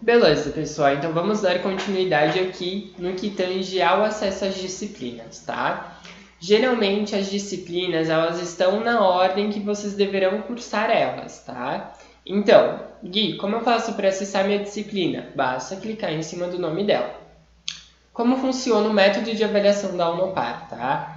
Beleza, pessoal. Então vamos dar continuidade aqui no que tange ao acesso às disciplinas, tá? Geralmente as disciplinas, elas estão na ordem que vocês deverão cursar elas, tá? Então, Gui, como eu faço para acessar minha disciplina? Basta clicar em cima do nome dela. Como funciona o método de avaliação da Unopar, tá?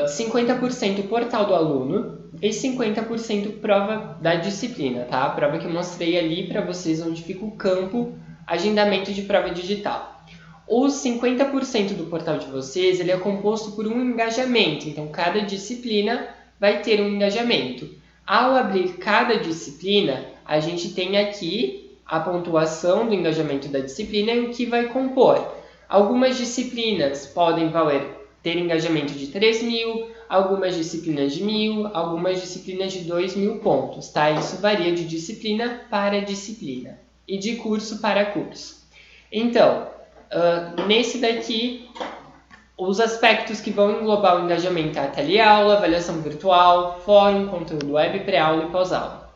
50% portal do aluno e 50% prova da disciplina, tá? A prova que eu mostrei ali para vocês onde fica o campo agendamento de prova digital. Os 50% do portal de vocês ele é composto por um engajamento, então cada disciplina vai ter um engajamento. Ao abrir cada disciplina, a gente tem aqui a pontuação do engajamento da disciplina e o que vai compor. Algumas disciplinas podem ter engajamento de 3.000, algumas disciplinas de 1.000, algumas disciplinas de 2.000 pontos, tá? Isso varia de disciplina para disciplina e de curso para curso. Então, nesse daqui, os aspectos que vão englobar o engajamento é a teleaula, avaliação virtual, fórum, conteúdo web, pré-aula e pós-aula.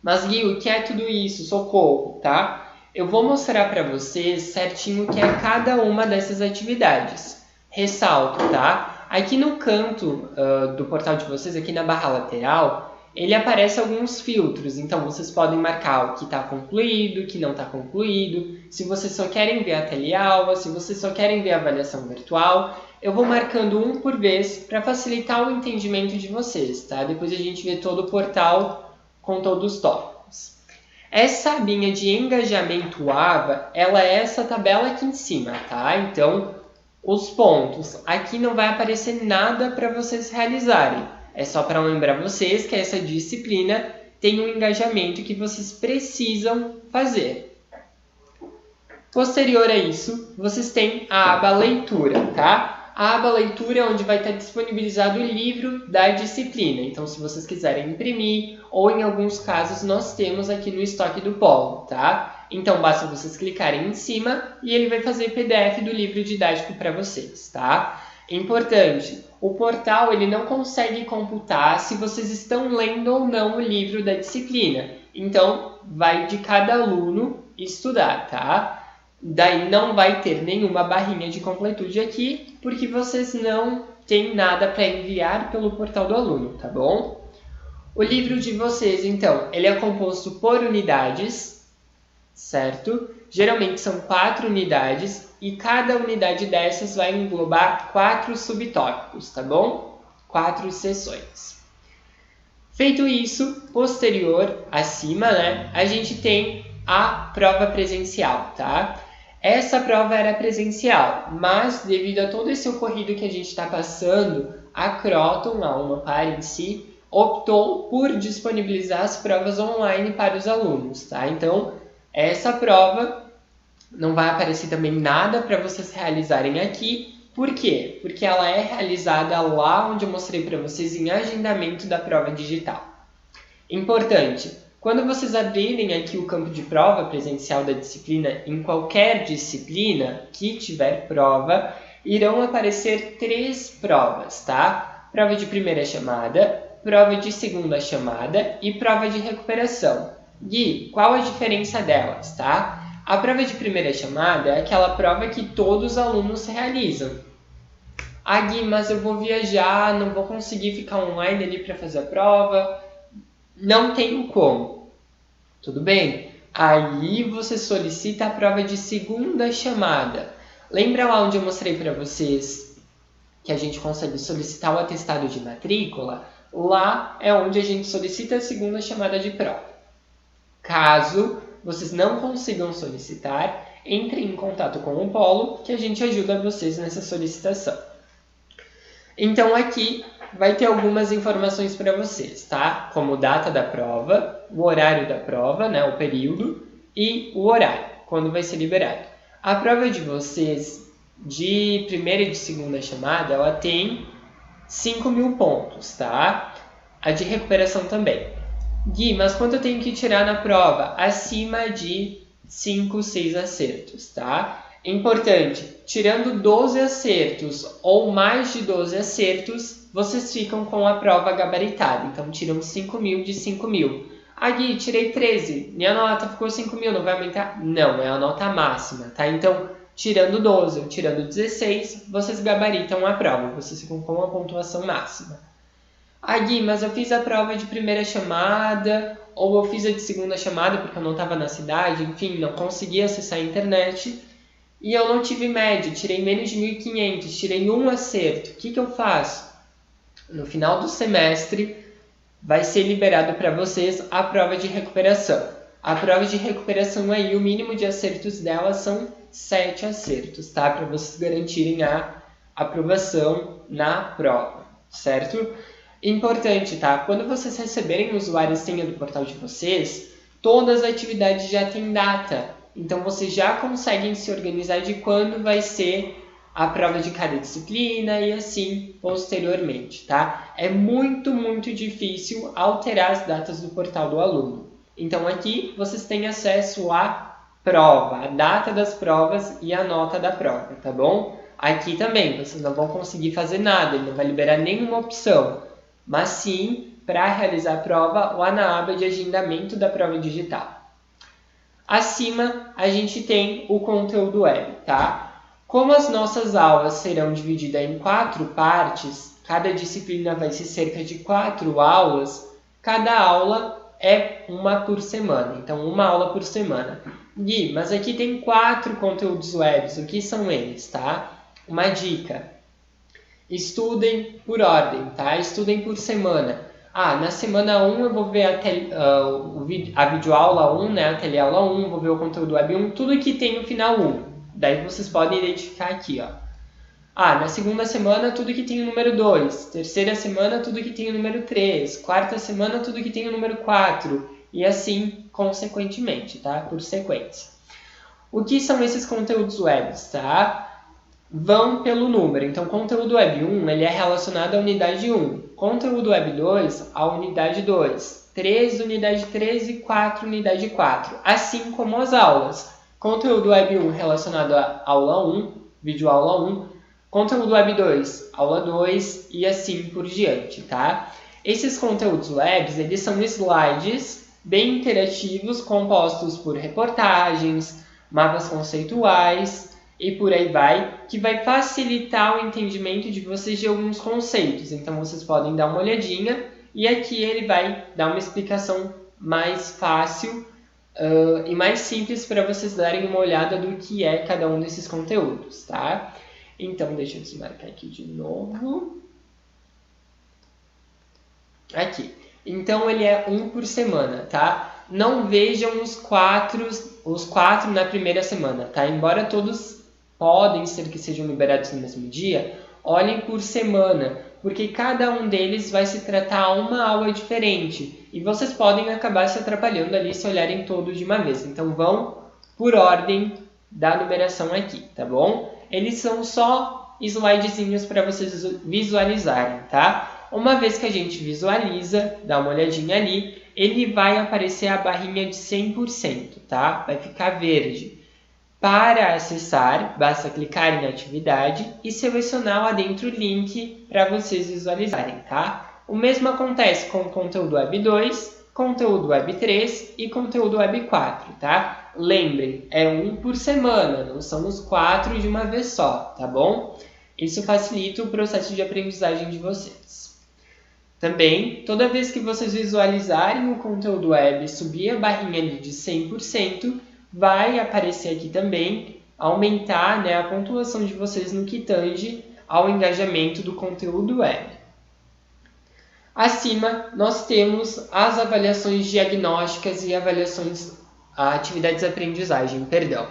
Mas, Gui, o que é tudo isso? Socorro, tá? Eu vou mostrar para vocês certinho o que é cada uma dessas atividades. Ressalto, tá? Aqui no canto do portal de vocês, aqui na barra lateral, ele aparece alguns filtros. Então, vocês podem marcar o que está concluído, o que não está concluído. Se vocês só querem ver a teleaula, se vocês só querem ver a avaliação virtual. Eu vou marcando um por vez para facilitar o entendimento de vocês, tá? Depois a gente vê todo o portal com todos os tópicos. Essa abinha de engajamento AVA, ela é essa tabela aqui em cima, tá? Então, os pontos. Aqui não vai aparecer nada para vocês realizarem. É só para lembrar vocês que essa disciplina tem um engajamento que vocês precisam fazer. Posterior a isso, vocês têm a aba leitura, tá? A aba leitura é onde vai estar disponibilizado o livro da disciplina. Então, se vocês quiserem imprimir, ou em alguns casos nós temos aqui no estoque do Polo, tá? Então, basta vocês clicarem em cima e ele vai fazer PDF do livro didático para vocês, tá? Importante, o portal ele não consegue computar se vocês estão lendo ou não o livro da disciplina. Então, vai de cada aluno estudar, tá? Daí não vai ter nenhuma barrinha de completude aqui, porque vocês não têm nada para enviar pelo portal do aluno, tá bom? O livro de vocês, então, ele é composto por unidades, certo? Geralmente são 4 unidades e cada unidade dessas vai englobar 4 subtópicos, tá bom? 4 sessões. Feito isso, posterior, acima, né, a gente tem a prova presencial, tá? Essa prova era presencial, mas devido a todo esse ocorrido que a gente está passando, a Croton, a Unopar em si, optou por disponibilizar as provas online para os alunos, tá? Então, essa prova não vai aparecer também nada para vocês realizarem aqui. Por quê? Porque ela é realizada lá onde eu mostrei para vocês em agendamento da prova digital. Importante, quando vocês abrirem aqui o campo de prova presencial da disciplina, em qualquer disciplina que tiver prova, irão aparecer 3 provas, tá? Prova de primeira chamada, prova de segunda chamada e prova de recuperação. Gui, qual a diferença delas, tá? A prova de primeira chamada é aquela prova que todos os alunos realizam. Ah, Gui, mas eu vou viajar, não vou conseguir ficar online ali para fazer a prova. Não tenho como. Tudo bem? Aí você solicita a prova de segunda chamada. Lembra lá onde eu mostrei para vocês que a gente consegue solicitar o atestado de matrícula? Lá é onde a gente solicita a segunda chamada de prova. Caso vocês não consigam solicitar, entrem em contato com o Polo que a gente ajuda vocês nessa solicitação. Então aqui vai ter algumas informações para vocês, tá? Como data da prova, o horário da prova, né? O período e o horário, quando vai ser liberado. A prova de vocês de primeira e de segunda chamada, ela tem 5.000 pontos, tá? A de recuperação também. Gui, mas quanto eu tenho que tirar na prova? Acima de 5, 6 acertos, tá? Importante, tirando 12 acertos ou mais de 12 acertos, vocês ficam com a prova gabaritada. Então, tiram 5.000 de 5.000. Ah, Gui, tirei 13, minha nota ficou 5.000, não vai aumentar? Não, é a nota máxima, tá? Então, tirando 12 ou tirando 16, vocês gabaritam a prova, vocês ficam com a pontuação máxima. Ah, Gui, mas eu fiz a prova de primeira chamada, ou eu fiz a de segunda chamada porque eu não estava na cidade, enfim, não consegui acessar a internet, e eu não tive média, tirei menos de 1.500, tirei um acerto. O que eu faço? No final do semestre, vai ser liberado para vocês a prova de recuperação. A prova de recuperação aí, o mínimo de acertos dela são 7 acertos, tá? Para vocês garantirem a aprovação na prova, certo? Importante, tá? Quando vocês receberem o usuário e senha do portal de vocês, todas as atividades já têm data. Então, vocês já conseguem se organizar de quando vai ser a prova de cada disciplina e assim posteriormente, tá? É muito, muito difícil alterar as datas do portal do aluno. Então aqui vocês têm acesso à prova, a data das provas e a nota da prova, tá bom? Aqui também vocês não vão conseguir fazer nada, ele não vai liberar nenhuma opção, mas sim, para realizar a prova, lá na aba de agendamento da prova digital. Acima a gente tem o conteúdo web, tá? Como as nossas aulas serão divididas em 4 partes, cada disciplina vai ser cerca de 4 aulas, cada aula é uma por semana, então uma aula por semana. Gui, mas aqui tem 4 conteúdos webs, o que são eles, tá? Uma dica, estudem por ordem, tá? Estudem por semana. Ah, na semana 1 eu vou ver a videoaula 1, né? A teleaula 1, vou ver o conteúdo web 1, tudo que tem no final 1. Daí vocês podem identificar aqui, ó. Ah, na segunda semana, tudo que tem o número 2. Terceira semana, tudo que tem o número 3. Quarta semana, tudo que tem o número 4. E assim, consequentemente, tá? Por sequência. O que são esses conteúdos webs, tá? Vão pelo número. Então, conteúdo web 1, ele é relacionado à unidade 1. Conteúdo web 2, à unidade 2. 3, unidade 3 e 4, unidade 4. Assim como as aulas. Conteúdo web 1 relacionado à aula 1, vídeo aula 1, conteúdo web 2, aula 2 e assim por diante, tá? Esses conteúdos webs, eles são slides bem interativos compostos por reportagens, mapas conceituais e por aí vai, que vai facilitar o entendimento de vocês de alguns conceitos. Então, vocês podem dar uma olhadinha e aqui ele vai dar uma explicação mais fácil e mais simples para vocês darem uma olhada do que é cada um desses conteúdos, tá? Então, deixa eu desmarcar aqui de novo. Aqui. Então, ele é um por semana, tá? Não vejam os quatro na primeira semana, tá? Embora todos podem ser que sejam liberados no mesmo dia, olhem por semana, porque cada um deles vai se tratar a uma aula diferente. E vocês podem acabar se atrapalhando ali se olharem todos de uma vez. Então, vão por ordem da numeração aqui, tá bom? Eles são só slidezinhos para vocês visualizarem, tá? Uma vez que a gente visualiza, dá uma olhadinha ali, ele vai aparecer a barrinha de 100%, tá? Vai ficar verde. Para acessar, basta clicar em atividade e selecionar lá dentro o link para vocês visualizarem, tá? O mesmo acontece com o conteúdo web 2, conteúdo web 3 e conteúdo web 4, tá? Lembrem, é um por semana, não são os 4 de uma vez só, tá bom? Isso facilita o processo de aprendizagem de vocês. Também, toda vez que vocês visualizarem o conteúdo web e subir a barrinha ali de 100%, vai aparecer aqui também, aumentar, né, a pontuação de vocês no que tange ao engajamento do conteúdo web. Acima, nós temos as avaliações diagnósticas e atividades de aprendizagem, perdão.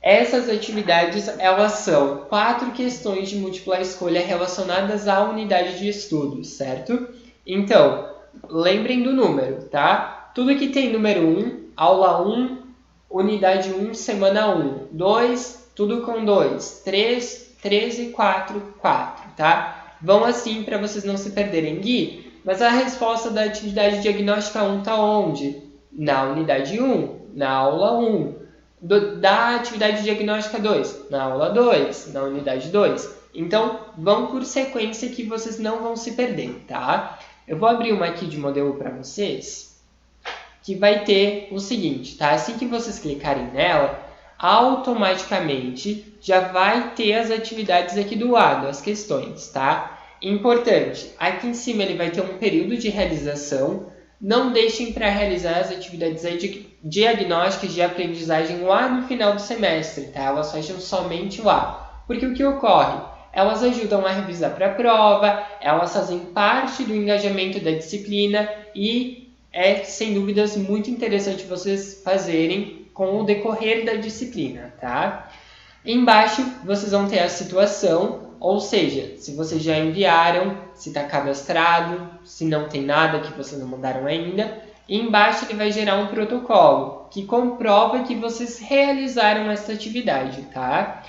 Essas atividades, elas são 4 questões de múltipla escolha relacionadas à unidade de estudos, certo? Então, lembrem do número, tá? Tudo que tem número 1, aula 1, unidade 1, semana 1. 2, tudo com 2. 3, 13, 4, 4, tá? Vão assim para vocês não se perderem. Gui, mas a resposta da atividade diagnóstica 1 está onde? Na unidade 1, na aula 1. Da atividade diagnóstica 2, na aula 2, na unidade 2. Então, vão por sequência que vocês não vão se perder, tá? Eu vou abrir uma aqui de modelo para vocês. que vai ter o seguinte, tá? Assim que vocês clicarem nela, automaticamente já vai ter as atividades aqui do lado, as questões, tá? Importante, aqui em cima ele vai ter um período de realização. Não deixem para realizar as atividades diagnósticas de aprendizagem lá no final do semestre, tá? Elas fecham somente lá. Porque o que ocorre? Elas ajudam a revisar para a prova, elas fazem parte do engajamento da disciplina e é, sem dúvidas, muito interessante vocês fazerem com o decorrer da disciplina, tá? Embaixo vocês vão ter a situação, ou seja, se vocês já enviaram, se está cadastrado, se não tem nada que vocês não mandaram ainda. E embaixo ele vai gerar um protocolo que comprova que vocês realizaram essa atividade, tá?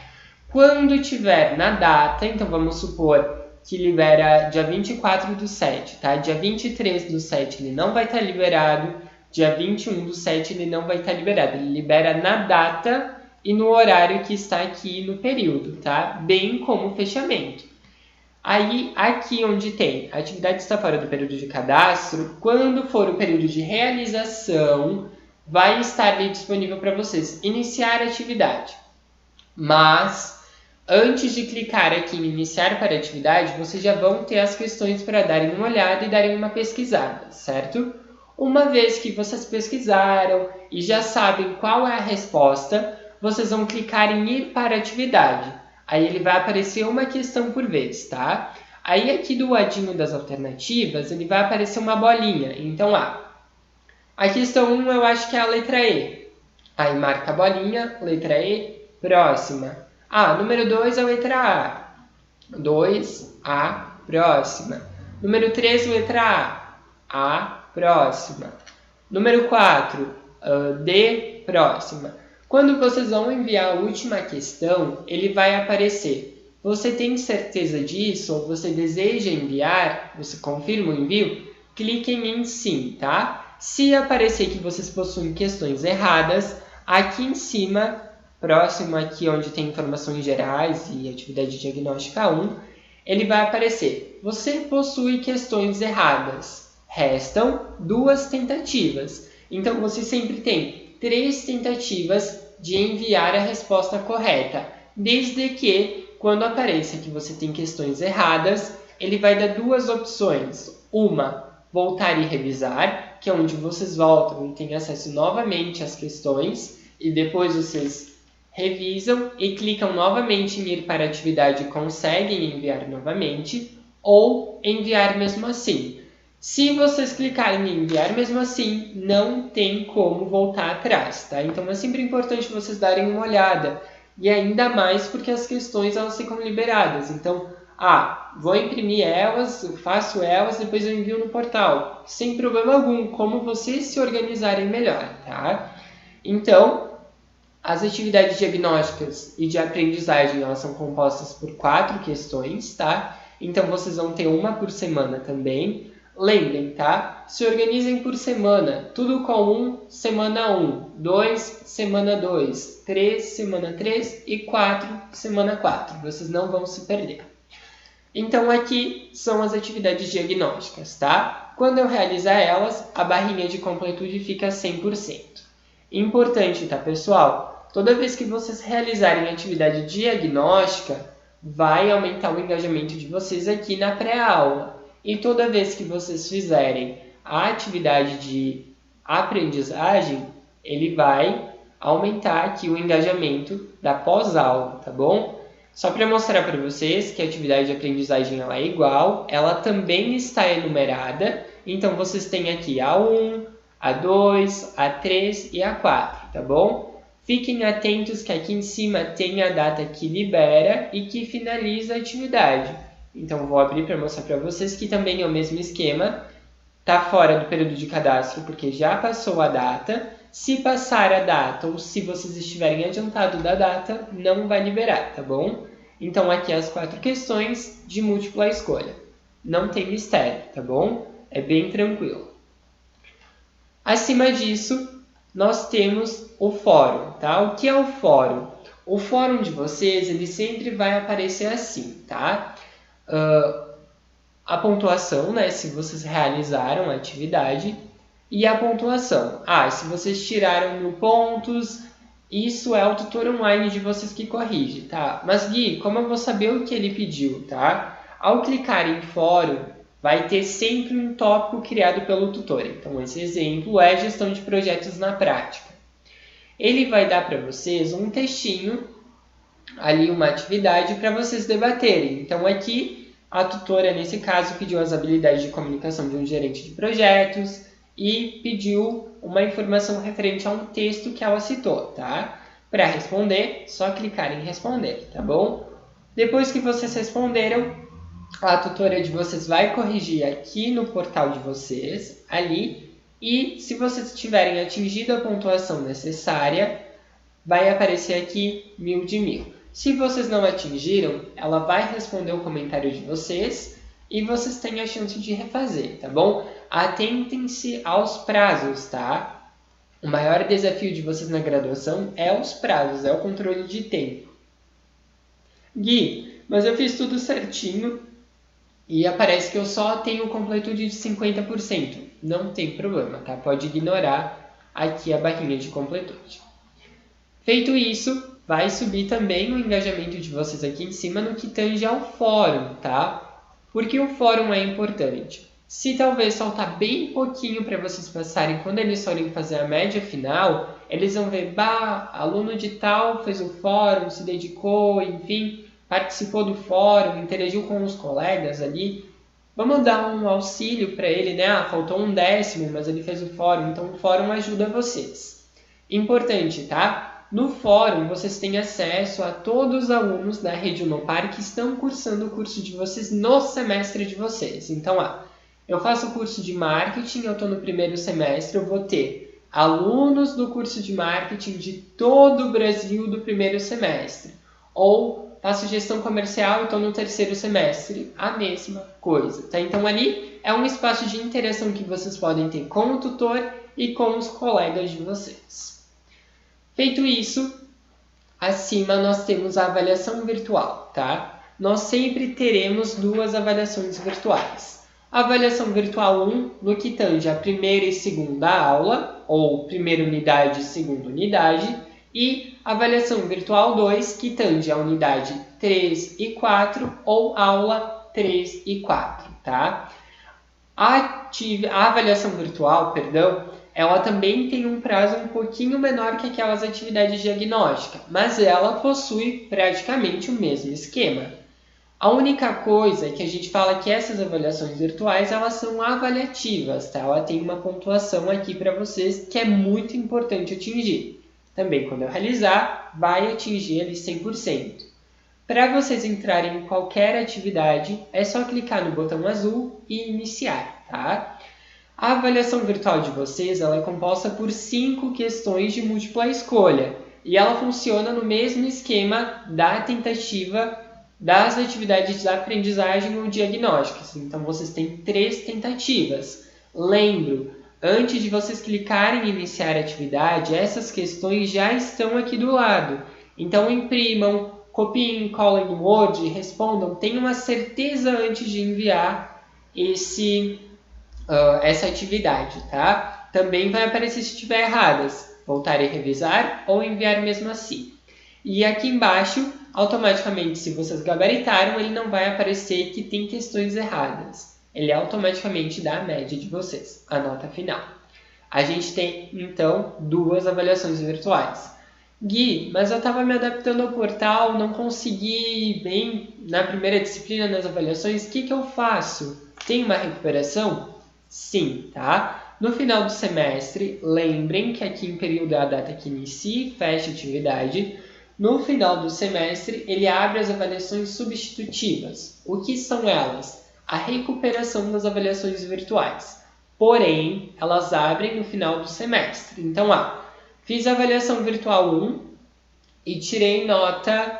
Quando tiver na data, então vamos supor que libera dia 24/7, tá? Dia 23/7 ele não vai estar liberado, dia 21/7 ele não vai estar liberado. Ele libera na data e no horário que está aqui no período, tá? Bem como o fechamento. Aí, aqui onde tem a atividade está fora do período de cadastro, quando for o período de realização, vai estar ali disponível para vocês iniciar a atividade. Mas, antes de clicar aqui em iniciar para a atividade, vocês já vão ter as questões para darem uma olhada e darem uma pesquisada, certo? Uma vez que vocês pesquisaram e já sabem qual é a resposta, vocês vão clicar em ir para a atividade. Aí ele vai aparecer uma questão por vez, tá? Aí aqui do ladinho das alternativas, ele vai aparecer uma bolinha. Então, a questão 1 eu acho que é a letra E. Aí marca a bolinha, letra E, próxima. Número 2 é a letra A. 2A, próxima. Número 3, letra A, próxima. Número 4, D, próxima. Quando vocês vão enviar a última questão, ele vai aparecer. Você tem certeza disso ou você deseja enviar? Você confirma o envio? Cliquem em sim, tá? Se aparecer que vocês possuem questões erradas, aqui em cima, próximo aqui onde tem informações gerais e atividade diagnóstica 1, ele vai aparecer. Você possui questões erradas. Restam 2 tentativas. Então, você sempre tem 3 tentativas de enviar a resposta correta, desde que, quando apareça que você tem questões erradas, ele vai dar 2 opções. Uma, voltar e revisar, que é onde vocês voltam e têm acesso novamente às questões, e depois vocês revisam e clicam novamente em ir para a atividade e conseguem enviar novamente, ou enviar mesmo assim. Se vocês clicarem em enviar mesmo assim, não tem como voltar atrás, tá? Então é sempre importante vocês darem uma olhada. E ainda mais porque as questões elas ficam liberadas. Então, vou imprimir elas, eu faço elas, depois eu envio no portal. Sem problema algum, como vocês se organizarem melhor, tá? Então, as atividades diagnósticas e de aprendizagem elas são compostas por 4 questões, tá? Então, vocês vão ter uma por semana também. Lembrem, tá? Se organizem por semana, tudo com 1, semana 1, 2, semana 2, 3, semana 3 e 4, semana 4. Vocês não vão se perder. Então, aqui são as atividades diagnósticas, tá? Quando eu realizar elas, a barrinha de completude fica 100%. Importante, tá, pessoal? Toda vez que vocês realizarem atividade diagnóstica, vai aumentar o engajamento de vocês aqui na pré-aula. E toda vez que vocês fizerem a atividade de aprendizagem, ele vai aumentar aqui o engajamento da pós-aula, tá bom? Só para mostrar para vocês que a atividade de aprendizagem ela é igual, ela também está enumerada, então vocês têm aqui a 1, a 2, a 3 e a 4, tá bom? Fiquem atentos que aqui em cima tem a data que libera e que finaliza a atividade. Então, vou abrir para mostrar para vocês que também é o mesmo esquema. Está fora do período de cadastro porque já passou a data. Se passar a data ou se vocês estiverem adiantado da data, não vai liberar, tá bom? Então, aqui as 4 questões de múltipla escolha. Não tem mistério, tá bom? É bem tranquilo. Acima disso, nós temos o fórum, tá? O que é o fórum? O fórum de vocês, ele sempre vai aparecer assim, tá? A pontuação, né, se vocês realizaram a atividade, E a pontuação. Se vocês tiraram 1000 pontos, isso é o tutor online de vocês que corrige, tá? Mas Gui, como eu vou saber o que ele pediu, tá? Ao clicar em fórum, vai ter sempre um tópico criado pelo tutor. Então, esse exemplo é gestão de projetos na prática. Ele vai dar para vocês um textinho, ali uma atividade para vocês debaterem. Então, aqui, a tutora, nesse caso, pediu as habilidades de comunicação de um gerente de projetos e pediu uma informação referente a um texto que ela citou, tá? Para responder, só clicar em responder, tá bom? Depois que vocês responderam, a tutora de vocês vai corrigir aqui no portal de vocês, ali, e se vocês tiverem atingido a pontuação necessária, vai aparecer aqui 1000 de 1000. Se vocês não atingiram, ela vai responder o comentário de vocês e vocês têm a chance de refazer, tá bom? Atentem-se aos prazos, tá? O maior desafio de vocês na graduação é os prazos, é o controle de tempo. Gui, mas eu fiz tudo certinho e aparece que eu só tenho completude de 50%. Não tem problema, tá? Pode ignorar aqui a barrinha de completude. Feito isso, vai subir também o engajamento de vocês aqui em cima no que tange ao fórum, tá? Por que o fórum é importante? Se talvez faltar bem pouquinho para vocês passarem, quando eles forem fazer a média final, eles vão ver, aluno de tal fez o fórum, se dedicou, enfim, participou do fórum, interagiu com os colegas ali. Vamos dar um auxílio para ele, né? Faltou 1/10, mas ele fez o fórum, então o fórum ajuda vocês. Importante, tá? No fórum, vocês têm acesso a todos os alunos da rede Unopar que estão cursando o curso de vocês no semestre de vocês. Então, eu faço o curso de marketing, eu estou no primeiro semestre, eu vou ter alunos do curso de marketing de todo o Brasil do primeiro semestre. Ou faço gestão comercial e estou no terceiro semestre, a mesma coisa. Tá? Então, ali é um espaço de interação que vocês podem ter com o tutor e com os colegas de vocês. Feito isso, acima nós temos a avaliação virtual, tá? Nós sempre teremos 2 avaliações virtuais. Avaliação virtual 1, no que tange a primeira e segunda aula, ou primeira unidade e segunda unidade, e avaliação virtual 2, que tange a unidade 3 e 4, ou aula 3 e 4, tá? A avaliação virtual, ela também tem um prazo um pouquinho menor que aquelas atividades diagnósticas, mas ela possui praticamente o mesmo esquema. A única coisa é que a gente fala que essas avaliações virtuais, elas são avaliativas, tá? Ela tem uma pontuação aqui para vocês que é muito importante atingir. Também, quando eu realizar, vai atingir ali 100%. Para vocês entrarem em qualquer atividade, é só clicar no botão azul e iniciar, tá? A avaliação virtual de vocês ela é composta por 5 questões de múltipla escolha e ela funciona no mesmo esquema da tentativa das atividades de aprendizagem ou diagnósticos. Então, vocês têm 3 tentativas. Lembro, antes de vocês clicarem em iniciar a atividade, essas questões já estão aqui do lado. Então, imprimam, copiem, colhem no Word, respondam. Tenham uma certeza antes de enviar essa atividade, tá? Também vai aparecer se estiver erradas. Voltar e revisar ou enviar mesmo assim. E aqui embaixo, automaticamente, se vocês gabaritaram, ele não vai aparecer que tem questões erradas. Ele automaticamente dá a média de vocês, a nota final. A gente tem, então, 2 avaliações virtuais. Gui, mas eu estava me adaptando ao portal, não consegui bem na primeira disciplina nas avaliações, o que eu faço? Tem uma recuperação? Sim, tá? No final do semestre, lembrem que aqui em período é a data que inicia e fecha a atividade. No final do semestre, ele abre as avaliações substitutivas. O que são elas? A recuperação das avaliações virtuais. Porém, elas abrem no final do semestre. Então, fiz a avaliação virtual 1 e tirei nota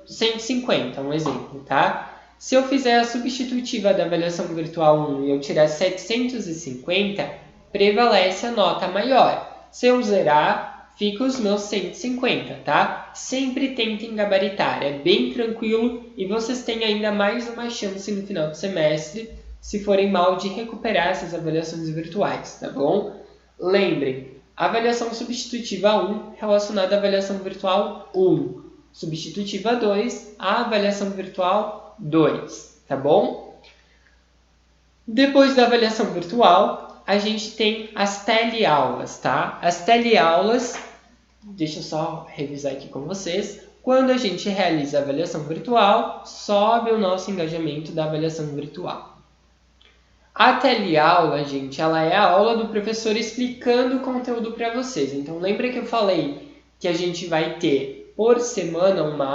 150, um exemplo, tá? Se eu fizer a substitutiva da avaliação virtual 1 e eu tirar 750, prevalece a nota maior. Se eu zerar, fica os meus 150, tá? Sempre tentem gabaritar, é bem tranquilo e vocês têm ainda mais uma chance no final do semestre se forem mal, de recuperar essas avaliações virtuais, tá bom? Lembrem, avaliação substitutiva 1 relacionada à avaliação virtual 1, substitutiva 2 à avaliação virtual 2, tá bom? Depois da avaliação virtual, a gente tem as teleaulas, tá? As teleaulas, deixa eu só revisar aqui com vocês. Quando a gente realiza a avaliação virtual, sobe o nosso engajamento da avaliação virtual. A teleaula, gente, ela é a aula do professor explicando o conteúdo para vocês. Então, lembra que eu falei que a gente vai ter por semana uma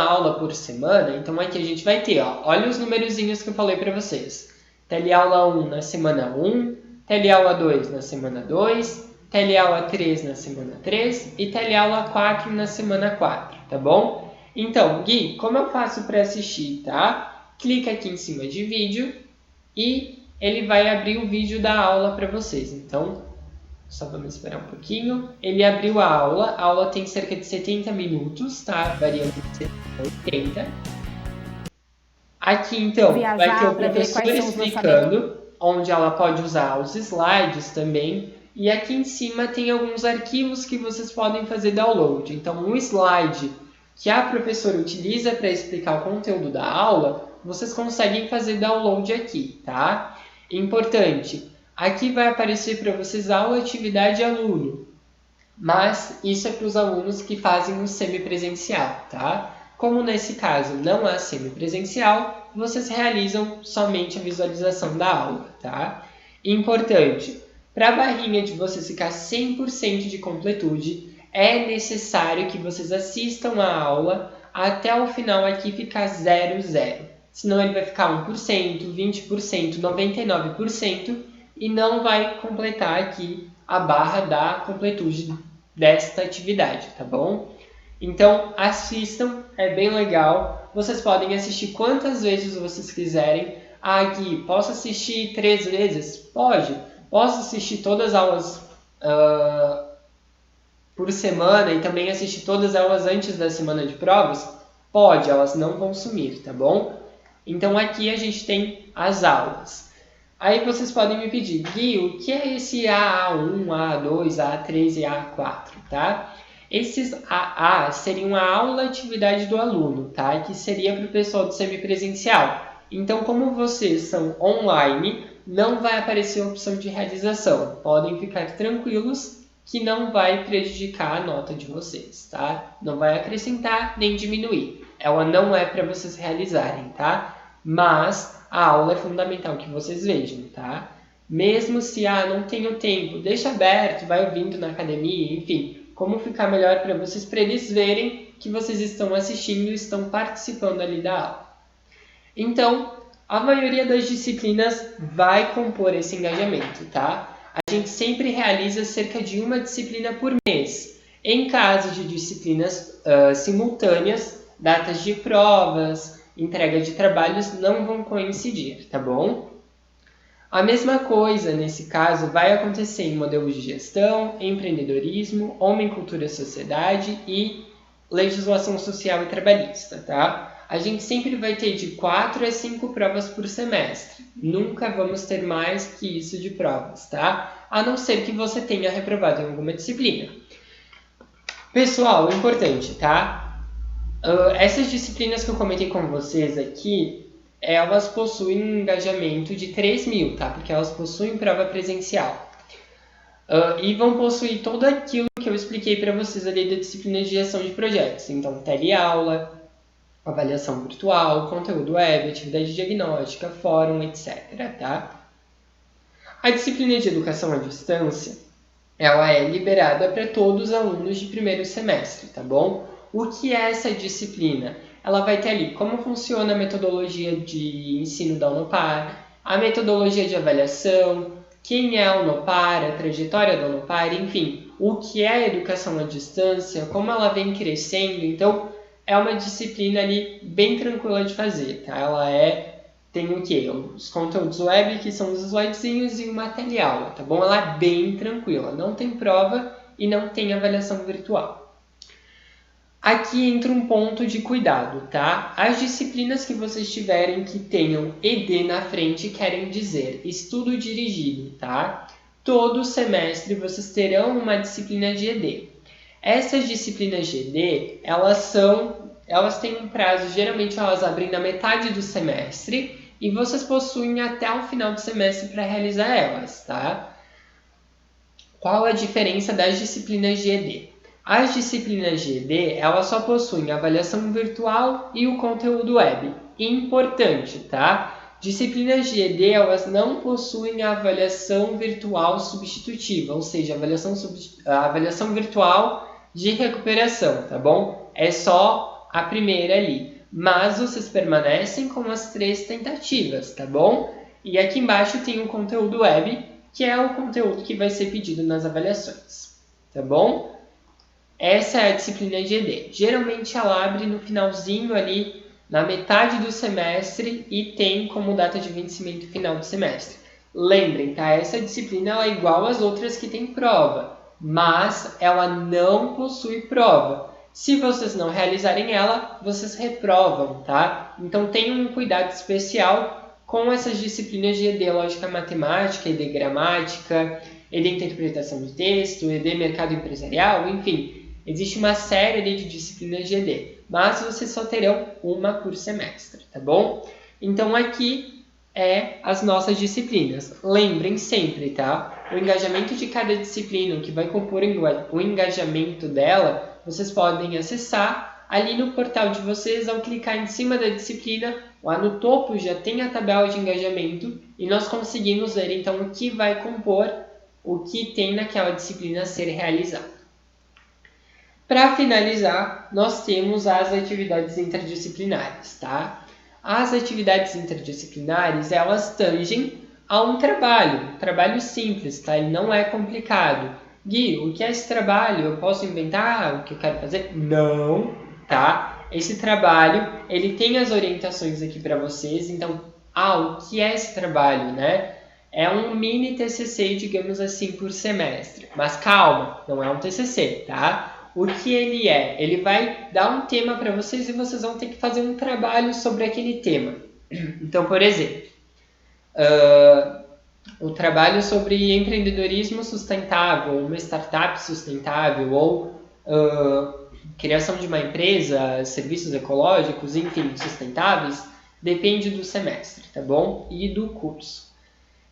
aula por semana? Então, aqui a gente vai ter, ó, olha os numerozinhos que eu falei para vocês. Teleaula 1 na semana 1, teleaula 2 na semana 2, teleaula 3 na semana 3 e teleaula 4 na semana 4, tá bom? Então, Gui, como eu faço para assistir, tá? Clica aqui em cima de vídeo e ele vai abrir o vídeo da aula para vocês. Então, só vamos esperar um pouquinho. Ele abriu a aula tem cerca de 70 minutos, tá? Variando de 70 a 80. Aqui, então, vai ter o professor explicando, onde ela pode usar os slides também. E aqui em cima tem alguns arquivos que vocês podem fazer download. Então, um slide que a professora utiliza para explicar o conteúdo da aula, vocês conseguem fazer download aqui, tá? Importante, aqui vai aparecer para vocês aula, atividade e aluno. Mas isso é para os alunos que fazem o semipresencial, tá? Como nesse caso não há semipresencial, vocês realizam somente a visualização da aula, tá? Importante, para a barrinha de vocês ficar 100% de completude, é necessário que vocês assistam a aula até o final aqui ficar 0, 0. Senão ele vai ficar 1%, 20%, 99% e não vai completar aqui a barra da completude desta atividade, tá bom? Então, assistam, é bem legal. Vocês podem assistir quantas vezes vocês quiserem. Ah, Gui, posso assistir 3 vezes? Pode. Posso assistir todas as aulas por semana e também assistir todas as aulas antes da semana de provas? Pode, elas não vão sumir, tá bom? Então, aqui a gente tem as aulas. Aí vocês podem me pedir, Gui, o que é esse AA1, AA2, AA3 e AA4, tá? Esses AA seriam a aula atividade do aluno, tá? Que seria para o pessoal do semipresencial. Então, como vocês são online, não vai aparecer a opção de realização. Podem ficar tranquilos que não vai prejudicar a nota de vocês, tá? Não vai acrescentar nem diminuir. Ela não é para vocês realizarem, tá? Mas a aula é fundamental que vocês vejam, tá? Mesmo se não tenho tempo, deixa aberto, vai ouvindo na academia, enfim, como ficar melhor para vocês, para eles verem que vocês estão assistindo e estão participando ali da aula. Então, a maioria das disciplinas vai compor esse engajamento, tá? A gente sempre realiza cerca de uma disciplina por mês. Em caso de disciplinas simultâneas, datas de provas, entrega de trabalhos não vão coincidir, tá bom? A mesma coisa, nesse caso, vai acontecer em modelos de gestão, empreendedorismo, homem, cultura e sociedade e legislação social e trabalhista, tá? A gente sempre vai ter de 4 a 5 provas por semestre. Nunca vamos ter mais que isso de provas, tá? A não ser que você tenha reprovado em alguma disciplina. Pessoal, importante, tá? Essas disciplinas que eu comentei com vocês aqui, elas possuem um engajamento de 3.000, tá? Porque elas possuem prova presencial. E vão possuir tudo aquilo que eu expliquei para vocês ali da disciplina de gestão de projetos. Então, teleaula, avaliação virtual, conteúdo web, atividade diagnóstica, fórum, etc. Tá? A disciplina de educação à distância, ela é liberada para todos os alunos de primeiro semestre, tá bom? O que é essa disciplina? Ela vai ter ali como funciona a metodologia de ensino da Unopar, a metodologia de avaliação, quem é a Unopar, a trajetória da Unopar, enfim, o que é a educação à distância, como ela vem crescendo. Então, é uma disciplina ali bem tranquila de fazer, tá? Ela tem o quê? Os conteúdos web, que são os slidezinhos, e uma teleaula, tá bom? Ela é bem tranquila, não tem prova e não tem avaliação virtual. Aqui entra um ponto de cuidado, tá? As disciplinas que vocês tiverem que tenham ED na frente querem dizer estudo dirigido, tá? Todo semestre vocês terão uma disciplina de ED. Essas disciplinas de ED, elas têm um prazo, geralmente elas abrem na metade do semestre e vocês possuem até o final do semestre para realizar elas, tá? Qual a diferença das disciplinas de ED? As disciplinas de ED, elas só possuem avaliação virtual e o conteúdo web. Importante, tá? Disciplinas de ED, elas não possuem a avaliação virtual substitutiva, ou seja, a avaliação virtual de recuperação, tá bom? É só a primeira ali. Mas vocês permanecem com as 3 tentativas, tá bom? E aqui embaixo tem o conteúdo web, que é o conteúdo que vai ser pedido nas avaliações, tá bom? Essa é a disciplina de ED. Geralmente ela abre no finalzinho ali, na metade do semestre e tem como data de vencimento final do semestre. Lembrem, tá? Essa disciplina ela é igual às outras que tem prova, mas ela não possui prova. Se vocês não realizarem ela, vocês reprovam, tá? Então tenham um cuidado especial com essas disciplinas de ED Lógica Matemática, ED Gramática, ED Interpretação de Texto, ED Mercado Empresarial, enfim. Existe uma série de disciplinas de ED, mas vocês só terão uma por semestre, tá bom? Então aqui é as nossas disciplinas. Lembrem sempre, tá? O engajamento de cada disciplina, o que vai compor o engajamento dela, vocês podem acessar ali no portal de vocês. Ao clicar em cima da disciplina, lá no topo já tem a tabela de engajamento e nós conseguimos ver então o que vai compor, o que tem naquela disciplina a ser realizado. Para finalizar, nós temos as atividades interdisciplinares, tá? As atividades interdisciplinares, elas tangem a um trabalho simples, tá? Ele não é complicado. Gui, o que é esse trabalho? Eu posso inventar o que eu quero fazer? Não, tá? Esse trabalho, ele tem as orientações aqui para vocês, então, o que é esse trabalho, né? É um mini TCC, digamos assim, por semestre. Mas calma, não é um TCC, tá? O que ele é? Ele vai dar um tema para vocês e vocês vão ter que fazer um trabalho sobre aquele tema. Então, por exemplo, o trabalho sobre empreendedorismo sustentável, uma startup sustentável ou criação de uma empresa, serviços ecológicos, enfim, sustentáveis, depende do semestre, tá bom? E do curso.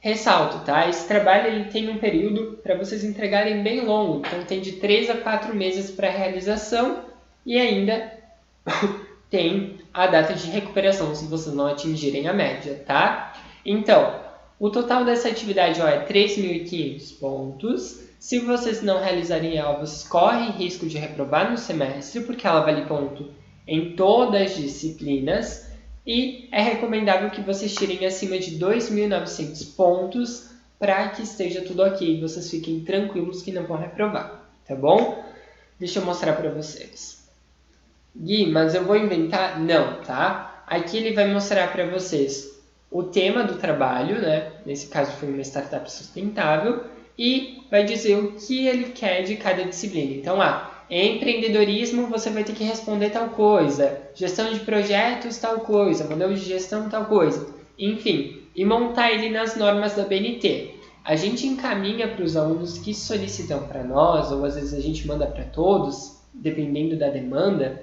Ressalto, tá? Esse trabalho ele tem um período para vocês entregarem bem longo, então tem de 3 a 4 meses para realização e ainda tem a data de recuperação se vocês não atingirem a média, tá? Então, o total dessa atividade é 3.500 pontos. Se vocês não realizarem ela, vocês correm risco de reprovar no semestre, porque ela vale ponto em todas as disciplinas. E é recomendável que vocês tirem acima de 2.900 pontos para que esteja tudo ok. Vocês fiquem tranquilos que não vão reprovar, tá bom? Deixa eu mostrar para vocês. Gui, mas eu vou inventar? Não, tá? Aqui ele vai mostrar para vocês o tema do trabalho, né? Nesse caso foi uma startup sustentável. E vai dizer o que ele quer de cada disciplina. Então, empreendedorismo, você vai ter que responder tal coisa. Gestão de projetos, tal coisa. Modelo de gestão, tal coisa. Enfim, e montar ele nas normas da BNT. A gente encaminha para os alunos que solicitam para nós, ou às vezes a gente manda para todos, dependendo da demanda,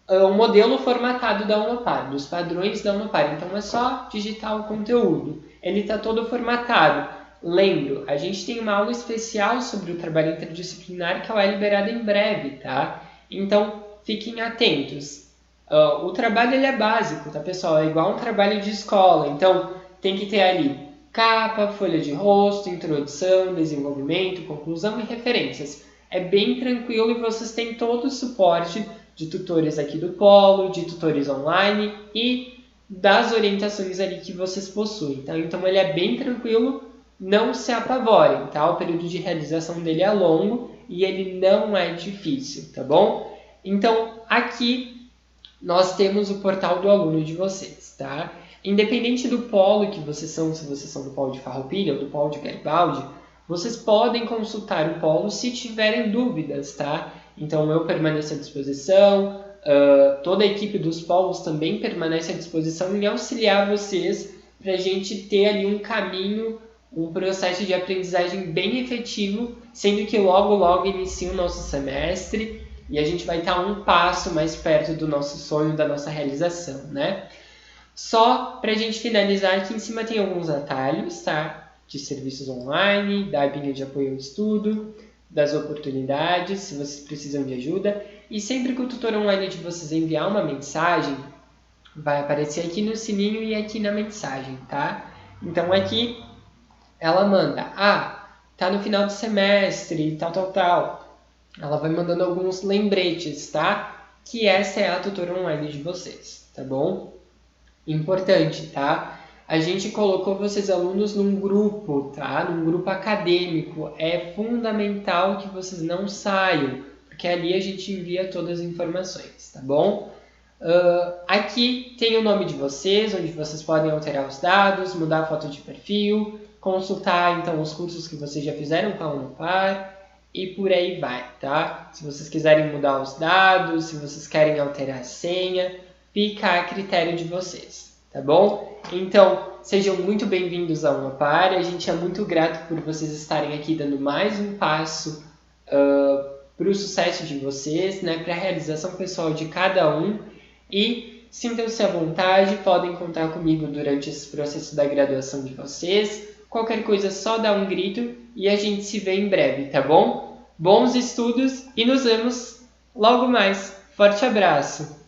o modelo formatado da Unopar, dos padrões da Unopar. Então é só digitar o conteúdo. Ele está todo formatado. Lembro, a gente tem uma aula especial sobre o trabalho interdisciplinar que ela é liberada em breve, tá? Então, fiquem atentos. O trabalho ele é básico, tá, pessoal? É igual um trabalho de escola. Então, tem que ter ali capa, folha de rosto, introdução, desenvolvimento, conclusão e referências. É bem tranquilo e vocês têm todo o suporte de tutores aqui do Polo, de tutores online e das orientações ali que vocês possuem, tá? Então, ele é bem tranquilo. Não se apavorem, tá? O período de realização dele é longo e ele não é difícil, tá bom? Então, aqui nós temos o portal do aluno de vocês, tá? Independente do polo que vocês são, se vocês são do polo de Farroupilha ou do polo de Garibaldi, vocês podem consultar o polo se tiverem dúvidas, tá? Então eu permaneço à disposição, toda a equipe dos polos também permanece à disposição em auxiliar vocês para a gente ter ali um caminho, um processo de aprendizagem bem efetivo, sendo que logo inicia o nosso semestre e a gente vai estar um passo mais perto do nosso sonho, da nossa realização, né? Só para a gente finalizar, aqui em cima tem alguns atalhos, tá? De serviços online, da abinha de apoio ao estudo, das oportunidades, se vocês precisam de ajuda. E sempre que o tutor online de vocês enviar uma mensagem, vai aparecer aqui no sininho e aqui na mensagem, tá? Então aqui ela manda, tá no final do semestre, tal. Ela vai mandando alguns lembretes, tá? Que essa é a tutora online de vocês, tá bom? Importante, tá? A gente colocou vocês alunos num grupo, tá? Num grupo acadêmico. É fundamental que vocês não saiam, porque ali a gente envia todas as informações, tá bom? Aqui tem o nome de vocês, onde vocês podem alterar os dados, mudar a foto de perfil, consultar então os cursos que vocês já fizeram com a Unopar e por aí vai, tá? Se vocês quiserem mudar os dados, se vocês querem alterar a senha, fica a critério de vocês, tá bom? Então, sejam muito bem-vindos à Unopar, a gente é muito grato por vocês estarem aqui dando mais um passo para o sucesso de vocês, né? Para a realização pessoal de cada um. E sintam-se à vontade, podem contar comigo durante esse processo da graduação de vocês. Qualquer coisa, só dá um grito e a gente se vê em breve, tá bom? Bons estudos e nos vemos logo mais. Forte abraço!